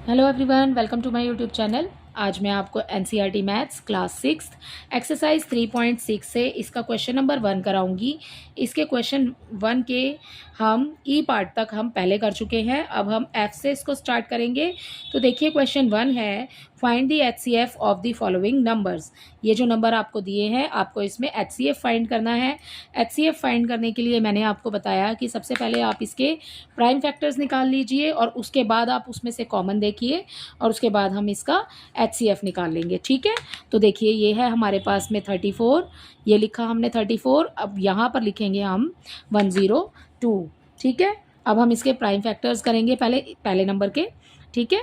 Hello everyone, welcome to my YouTube channel. आज मैं आपको एनसीईआरटी मैथ्स क्लास 6 एक्सरसाइज 3.6 से इसका क्वेश्चन नंबर 1 कराऊंगी। इसके क्वेश्चन 1 के हम ई पार्ट तक हम पहले कर चुके हैं। अब हम एफ से इसको स्टार्ट करेंगे। तो देखिए, क्वेश्चन 1 है, find the HCF of the following numbers. ये जो नंबर आपको दिए हैं, आपको इसमें एचसीएफ फाइंड करना है। एचसीएफ फाइंड करने के लिए मैंने आपको बताया कि सबसे पहले आप इसके प्राइम फैक्टर्स निकाल लीजिए और उसके बाद आप उसमें से कॉमन देखिए और उसके बाद हम इसका एचसीएफ निकाल लेंगे। ठीक है, तो देखिए ये है हमारे पास में 34, ये लिखा हमने 34। अब यहाँ पर लिखेंगे हम 102। ठीक है, अब हम इसके प्राइम फैक्टर्स करेंगे पहले नंबर के। ठीक है,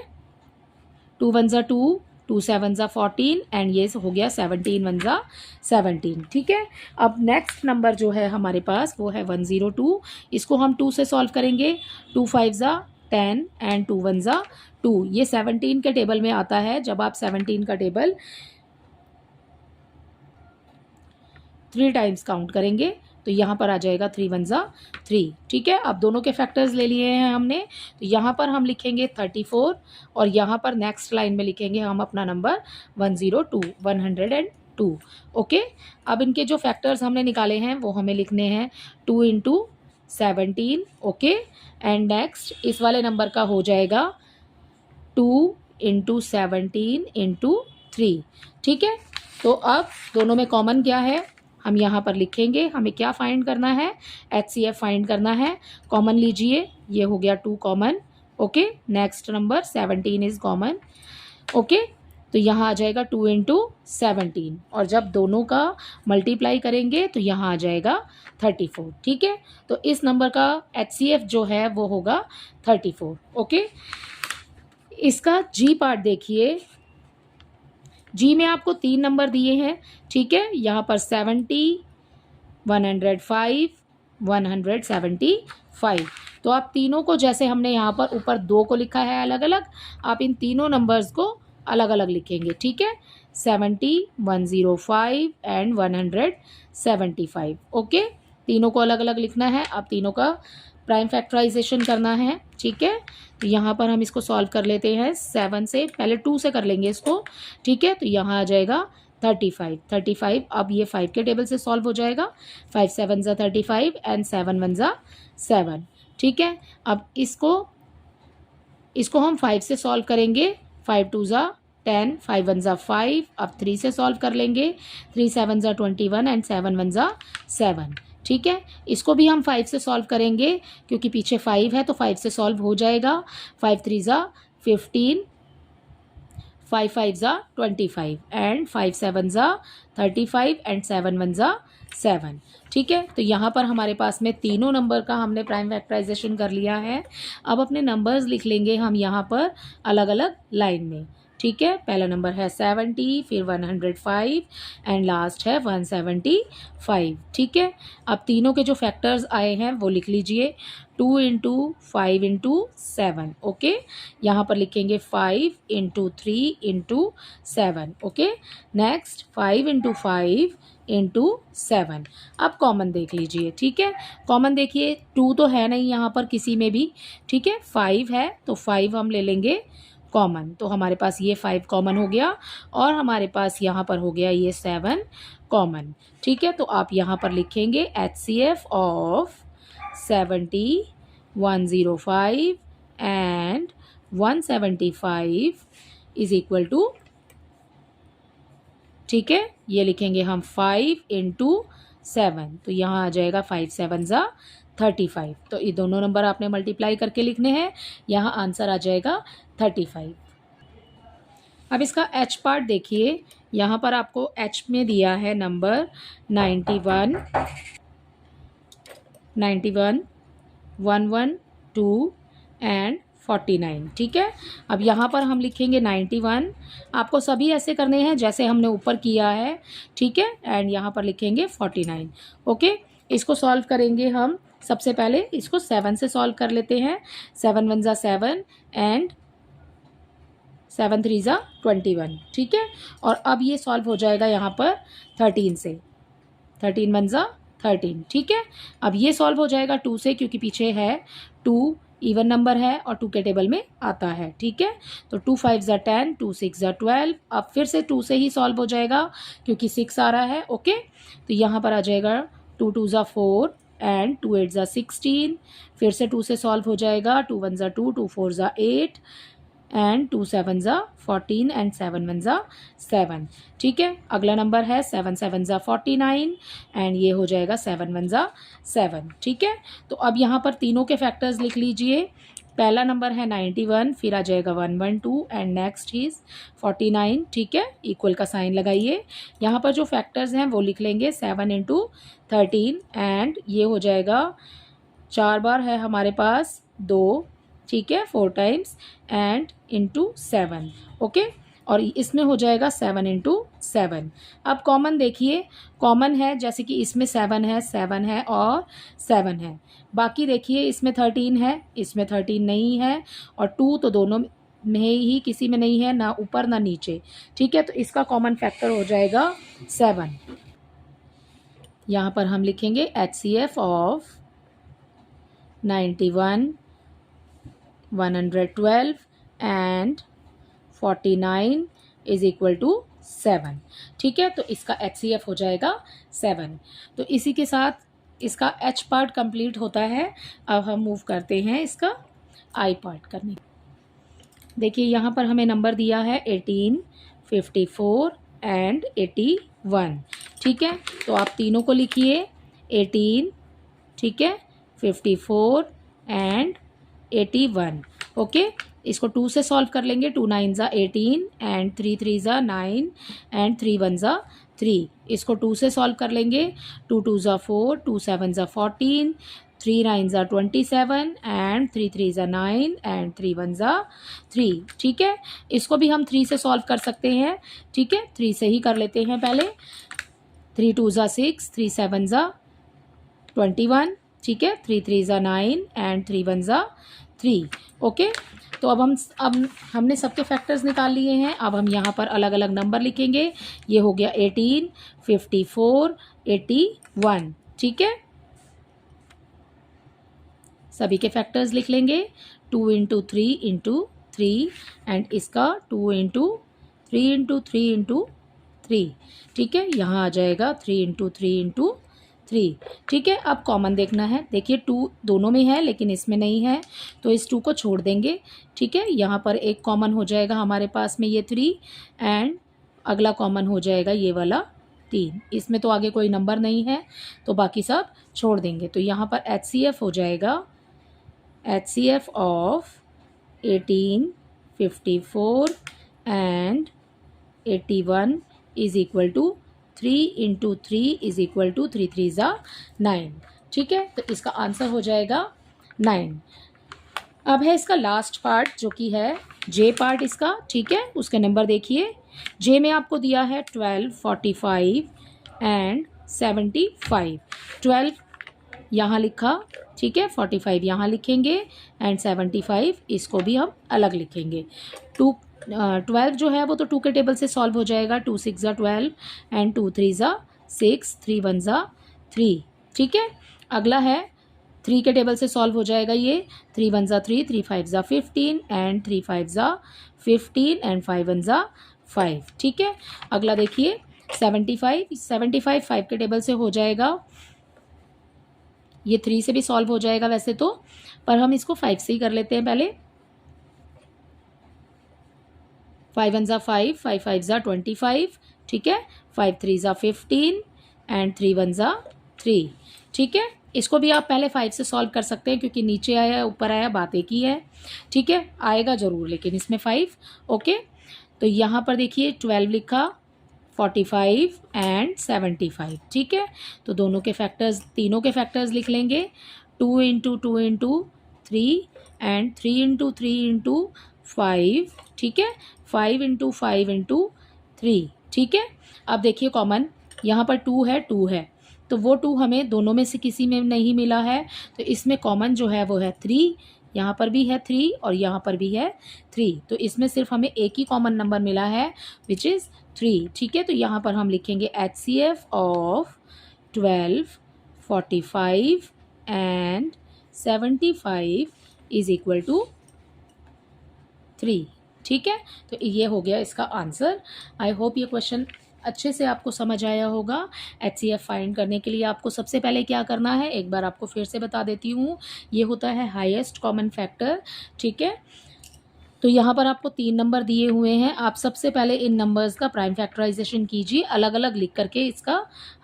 2 1 ज़ा 2, 2 7 ज़ा 14 एंड ये हो गया 17 1 ज़ा 17। ठीक है, अब नेक्स्ट नंबर जो है हमारे पास वो है 102। इसको हम 2 से सॉल्व करेंगे। 2 5 ज़ा 10 एंड 2 1 ज़ा 2। ये 17 के टेबल में आता है। जब आप 17 का टेबल 3 टाइम्स काउंट करेंगे तो यहाँ पर आ जाएगा 3 1 ज़ा 3। ठीक है, अब दोनों के फैक्टर्स ले लिए हैं हमने। तो यहाँ पर हम लिखेंगे 34 और यहाँ पर नेक्स्ट लाइन में लिखेंगे हम अपना नंबर 102। ओके, अब इनके जो फैक्टर्स हमने निकाले हैं वो हमें लिखने हैं 2 इंटू 17। ओके, एंड नेक्स्ट इस वाले नंबर का हो जाएगा 2 इंटू 17 इंटू 3। ठीक है, तो अब दोनों में कॉमन क्या है हम यहाँ पर लिखेंगे। हमें क्या फाइंड करना है, एचसीएफ फाइंड करना है। कॉमन लीजिए, ये हो गया 2 common. Okay, next number 17 is common. Okay, तो यहाँ आ जाएगा 2 इंटू 17 और जब दोनों का मल्टीप्लाई करेंगे तो यहाँ आ जाएगा 34। ठीक है, तो इस नंबर का एचसीएफ जो है वो होगा 34। ओके, इसका जी पार्ट देखिए। जी में आपको 3 नंबर दिए हैं। ठीक है, यहाँ पर 70, 105, 175। तो आप तीनों को, जैसे हमने यहाँ पर ऊपर 2 को लिखा है अलग अलग, आप इन तीनों नंबर्स को अलग अलग लिखेंगे। ठीक है, 70, 105 एंड 175। ओके, तीनों को अलग अलग लिखना है। आप तीनों का प्राइम फैक्टराइजेशन करना है। ठीक है, तो यहाँ पर हम इसको सॉल्व कर लेते हैं 7 से। पहले 2 से कर लेंगे इसको। ठीक है, तो यहाँ आ जाएगा 35। अब ये 5 के टेबल से सॉल्व हो जाएगा। 5 7 ज़ा 35 एंड 7 1 ज़ा 7। ठीक है, अब इसको हम 5 से सॉल्व करेंगे। 5 2 ज़ा 10, 5 1 ज़ा 5। अब 3 से सॉल्व कर लेंगे। 3 7 ज़ा 21 एंड 7 1 ज़ा 7। ठीक है, इसको भी हम 5 से सॉल्व करेंगे क्योंकि पीछे 5 है तो 5 से सॉल्व हो जाएगा। 5 3 ज़ा 15, 5 5 ज़ा 25 एंड 5 7 ज़ा 35 एंड 7 1 ज़ा 7। ठीक है, तो यहाँ पर हमारे पास में तीनों नंबर का हमने प्राइम फैक्टराइजेशन कर लिया है। अब अपने नंबर्स लिख लेंगे हम यहाँ पर अलग अलग लाइन में। ठीक है, पहला नंबर है 70, फिर 105 एंड लास्ट है 175। ठीक है, अब तीनों के जो फैक्टर्स आए हैं वो लिख लीजिए। 2 इंटू 5 इंटू 7। ओके, यहाँ पर लिखेंगे 5 into 3 into 7। Okay, next 5 into 5 into 7। अब कॉमन देख लीजिए। ठीक है, कॉमन देखिए, 2 तो है नहीं यहाँ पर किसी में भी। ठीक है, 5 है तो 5 हम ले लेंगे कॉमन। तो हमारे पास ये 5 कॉमन हो गया और हमारे पास यहाँ पर हो गया ये 7 कॉमन। ठीक है, तो आप यहाँ पर लिखेंगे HCF of 70, 105 and 175 is equal to, ठीक है, ये लिखेंगे हम 5 इंटू 7। तो यहाँ आ जाएगा 5 7 ज़ा 35। तो ये दोनों नंबर आपने मल्टीप्लाई करके लिखने हैं। यहाँ आंसर आ जाएगा 35। अब इसका एच पार्ट देखिए। यहाँ पर आपको एच में दिया है नंबर 91, 112 एंड 49। ठीक है, अब यहाँ पर हम लिखेंगे 91। आपको सभी ऐसे करने हैं जैसे हमने ऊपर किया है। ठीक है, एंड यहाँ पर लिखेंगे 49। ओके, इसको सॉल्व करेंगे हम। सबसे पहले इसको 7 से सॉल्व कर लेते हैं। 7 1 ज़ा 7 एंड 7 3 ज़ा 21। ठीक है, और अब ये सॉल्व हो जाएगा यहाँ पर 13 से। 13 1 ज़ा 13। ठीक है, अब ये सॉल्व हो जाएगा 2 से क्योंकि पीछे है 2 इवन नंबर है और 2 के टेबल में आता है, ठीक है। तो 2 5 ज़ा 10, 2 6 ज़ा 12। अब फिर से 2 से ही सॉल्व हो जाएगा क्योंकि 6 आ रहा है, ओके। तो यहाँ पर आ जाएगा 2 2 ज़ा 4 एंड 2 8 ज़ा 16। फिर से 2 से सॉल्व हो जाएगा, 2 1 ज़ा 2, 2 4 ज़ा 8 एंड 2 7 ज़ा 14 एंड 7 1 ज़ा 7, ठीक है। अगला नंबर है 7 7 ज़ा 49 एंड ये हो जाएगा 7 1 ज़ा 7, ठीक है। तो अब यहाँ पर तीनों के फैक्टर्स लिख लीजिए। पहला नंबर है 91, फिर आ जाएगा 112 एंड नेक्स्ट इज 49, ठीक है। इक्वल का साइन लगाइए। यहाँ पर जो फैक्टर्स हैं वो लिख लेंगे 7 इंटू 13 एंड ये हो जाएगा 4 बार है हमारे पास 2, ठीक है, 4 टाइम्स एंड इंटू 7, ओके। और इसमें हो जाएगा 7 इंटू 7। अब कॉमन देखिए, कॉमन है जैसे कि इसमें 7 है, 7 है और 7 है। बाकी देखिए इसमें 13 है, इसमें 13 नहीं है और 2 तो दोनों में ही किसी में नहीं है, ना ऊपर ना नीचे, ठीक है। तो इसका कॉमन फैक्टर हो जाएगा 7। यहाँ पर हम लिखेंगे HCF of 91, 112 and 49 is equal to 7, ठीक है। तो इसका HCF हो जाएगा 7। तो इसी के साथ इसका H पार्ट कंप्लीट होता है। अब हम मूव करते हैं इसका I पार्ट करने। देखिए यहाँ पर हमें नंबर दिया है 18, 54 एंड 81, ठीक है। तो आप तीनों को लिखिए 18, ठीक है, 54 एंड 81, ओके। इसको 2 से सॉल्व कर लेंगे। 2 9 ज़ा 18 एंड 3 3 ज़ा 9 एंड 3 1 ज़ा 3। इसको 2 से सॉल्व कर लेंगे। 2 2 ज़ा 4, 2 7 ज़ा 14, 3 9 ज़ा 27 एंड 3 3 ज़ा 9 एंड 3 1 ज़ा 3, ठीक है। इसको भी हम 3 से सॉल्व कर सकते हैं, ठीक है। 3 से ही कर लेते हैं पहले। 3 2 ज़ा 6, 3 7 ज़ा 21, ठीक है। 3 3 ज़ा 9 एंड 3 1 ज़ा 3, ओके। तो अब हमने सबके फैक्टर्स निकाल लिए हैं। अब हम यहाँ पर अलग अलग नंबर लिखेंगे। ये हो गया 18, 54, 81, ठीक है। सभी के फैक्टर्स लिख लेंगे। 2 इंटू 3 इंटू 3 एंड इसका 2 इंटू 3 इंटू 3 इंटू 3, ठीक है। यहाँ आ जाएगा 3 इंटू 3 इंटू 3, ठीक है। अब कॉमन देखना है। देखिए 2 दोनों में है लेकिन इसमें नहीं है, तो इस 2 को छोड़ देंगे, ठीक है। यहाँ पर एक कॉमन हो जाएगा हमारे पास में ये 3 एंड अगला कॉमन हो जाएगा ये वाला 3। इसमें तो आगे कोई नंबर नहीं है तो बाकी सब छोड़ देंगे। तो यहाँ पर HCF हो जाएगा HCF of 18, 54 and 81 is equal to 3 into 3 is equal to 3 3 ज़ा 9, ठीक है। तो इसका आंसर हो जाएगा 9। अब है इसका लास्ट पार्ट जो कि है J पार्ट इसका, ठीक है। उसके नंबर देखिए। J में आपको दिया है 12, 45 एंड 75। 12 यहाँ लिखा, ठीक है, 45 यहाँ लिखेंगे एंड 75 इसको भी हम अलग लिखेंगे। 12 जो है वो तो 2 के टेबल से सॉल्व हो जाएगा। 2 6 ज़ा 12 एंड 2 3 ज़ा 6, 3 1 ज़ा 3, ठीक है। अगला है 3 के टेबल से सॉल्व हो जाएगा ये। 3 1 ज़ा 3, 3 5 ज़ा 15 एंड 3 5 ज़ा 15 एंड 5 1 ज़ा 5, ठीक है। अगला देखिए 75 5 के टेबल से हो जाएगा। ये 3 से भी सॉल्व हो जाएगा वैसे तो, पर हम इसको 5 से ही कर लेते हैं पहले। 5 1 ज़ा 5, 5 5 ज़ा 25, ठीक है। 5 3 ज़ा 15 एंड 3 1 ज़ा 3, ठीक है। इसको भी आप पहले 5 से सॉल्व कर सकते हैं क्योंकि नीचे आया ऊपर आया बात एक ही है, ठीक है। आएगा ज़रूर लेकिन इसमें 5, ओके। तो यहाँ पर देखिए 12 लिखा, 45 एंड 75, ठीक है। तो दोनों के फैक्टर्स, तीनों के फैक्टर्स लिख लेंगे। 2 into 2 into 3 and 3 into 3 into 5, ठीक है। 5 इंटू 5 इंटू 3, ठीक है। अब देखिए कॉमन यहाँ पर 2 है, 2 है, तो वो 2 हमें दोनों में से किसी में नहीं मिला है, तो इसमें कॉमन जो है वो है 3। यहाँ पर भी है 3 और यहाँ पर भी है 3, तो इसमें सिर्फ हमें एक ही कॉमन नंबर मिला है विच इज़ 3, ठीक है। तो यहाँ पर हम लिखेंगे HCF of 12, 45 and 75 is equal to 3। ठीक है, तो ये हो गया इसका आंसर। आई होप ये क्वेश्चन अच्छे से आपको समझ आया होगा। HCF फाइंड करने के लिए आपको सबसे पहले क्या करना है, एक बार आपको फिर से बता देती हूँ। ये होता है हाईएस्ट कॉमन फैक्टर। ठीक है, तो यहाँ पर आपको 3 नंबर दिए हुए हैं। आप सबसे पहले इन नंबर्स का प्राइम फैक्टराइजेशन कीजिए, अलग अलग लिख करके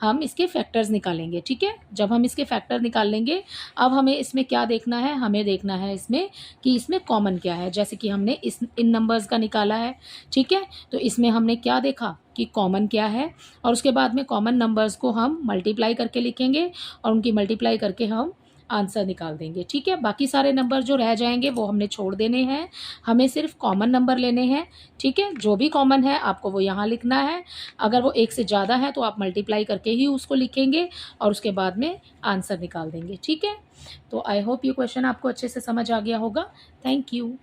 हम इसके फैक्टर्स निकालेंगे। ठीक है, जब हम इसके फैक्टर निकाल लेंगे, अब हमें इसमें क्या देखना है, हमें देखना है इसमें कि इसमें कॉमन क्या है। जैसे कि हमने इन नंबर्स का निकाला है। ठीक है, तो इसमें हमने क्या देखा कि कॉमन क्या है, और उसके बाद में कॉमन नंबर्स को हम मल्टीप्लाई करके लिखेंगे और उनकी मल्टीप्लाई करके हम आंसर निकाल देंगे। ठीक है, बाकी सारे नंबर जो रह जाएंगे वो हमने छोड़ देने हैं, हमें सिर्फ कॉमन नंबर लेने हैं। ठीक है, जो भी कॉमन है आपको वो यहाँ लिखना है। अगर वो 1 से ज़्यादा है तो आप मल्टीप्लाई करके ही उसको लिखेंगे और उसके बाद में आंसर निकाल देंगे। ठीक है, तो आई होप ये क्वेश्चन आपको अच्छे से समझ आ गया होगा। Thank you.